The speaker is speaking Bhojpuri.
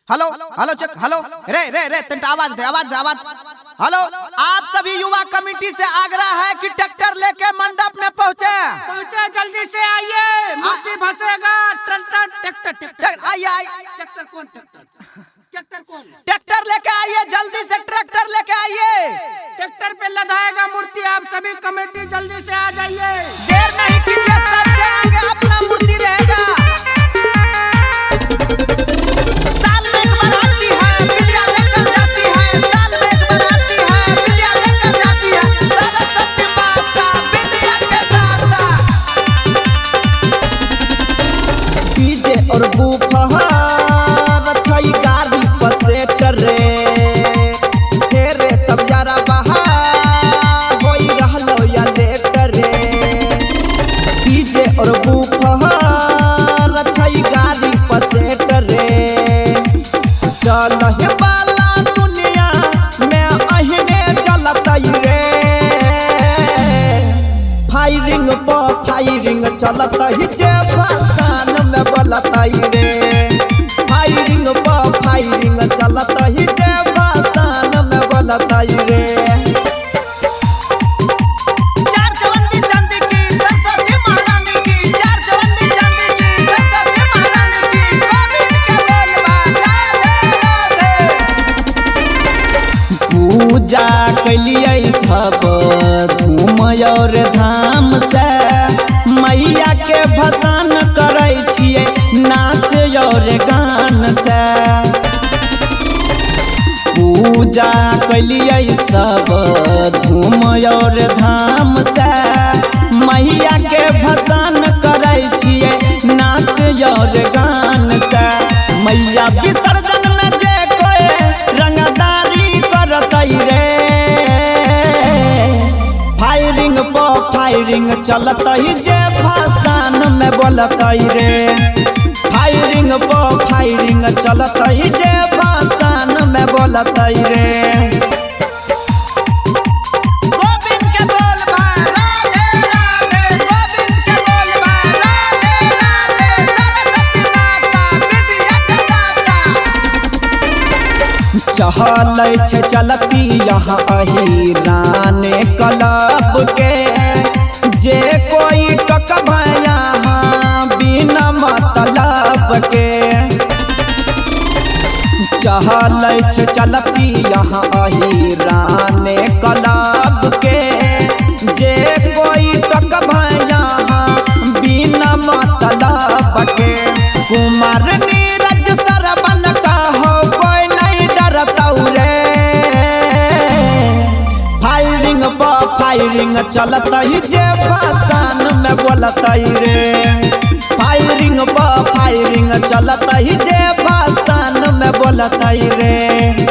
हेलो हेलो चेक हेलो रे रे रे तंटा आवाज दे आवाज। हेलो, आप सभी युवा कमेटी से आग्रह है कि ट्रैक्टर लेके मंडप में पहुंचे जल्दी से आइए, मूर्ति फंसेगा। ट्रैक्टर आइए ट्रैक्टर कौन? ट्रैक्टर लेके आइए, जल्दी से ट्रैक्टर लेके आइए। ट्रैक्टर पे लदाएगा मूर्ति। आप सभी कमेटी जल्दी से आ जाइए। देर नहीं कीजिए, सबसे आगे अपना मूर्ति रहेगा। साल में एक बार आती है, विद्या लेकर जाती है। साल में एक बार आती है, विद्या लेकर जाती है। सरस्वती माता विद्या के दाता। डीजे और बुफहर अच्छाई गाड़ी पसे करे तेरे सब यारा बहार होई रहलो या लेकर रे। डीजे और बुफहर अच्छाई गाड़ी पसे करे चल हे बाला दुनिया में अहिने चलतई रे। फायरिंग पर फायरिंग चलतई जे भाषण में बोलतई रे। फायरिंग पर फायरिंग चलतई जे भाषण में बोलतई रे। चार चवंदी चांदी की सरस्वती महारानी की, चार चवंदी चांदी की सरस्वती महारानी की। गोविंद के बोलबा राधे राधे। पूजा कलिए सब धूम और धाम से, मैया के भसान करे छिए नाच और गान से। पूजा कलिए सब धूम और धाम से, मैया के भसान करे छिए नाच और गान से। मैया विसर्जन में जे कोई रंगदारी करतई रे। फायरिंग पर फायरिंग चलतई जे भाषण में बोलतई रे। फायरिंग पर फायरिंग चलतई जे भाषण में बोलतई रे। गोविंद के बोलबा राधे राधे, गोविंद के बोलबा राधे राधे। सरस्वती माता विद्या के दाता। चहलै छे चलती यहाँ अहिराने क्लब के, जे कोई टकबा यहाँ बिना मतलब के। चहलै छे चलती यहाँ अहिराने क्लब के, जे कोई टकबा यहाँ बिना मतलब के। कुमार नीरज सरवन का हो कोई नहीं डरतौ रे। फायरिंग पर फायरिंग चलतई जे भाषण में बोलतई रे। फायरिंग पर फायरिंग चलतई जे भाषण में बोलतई रे।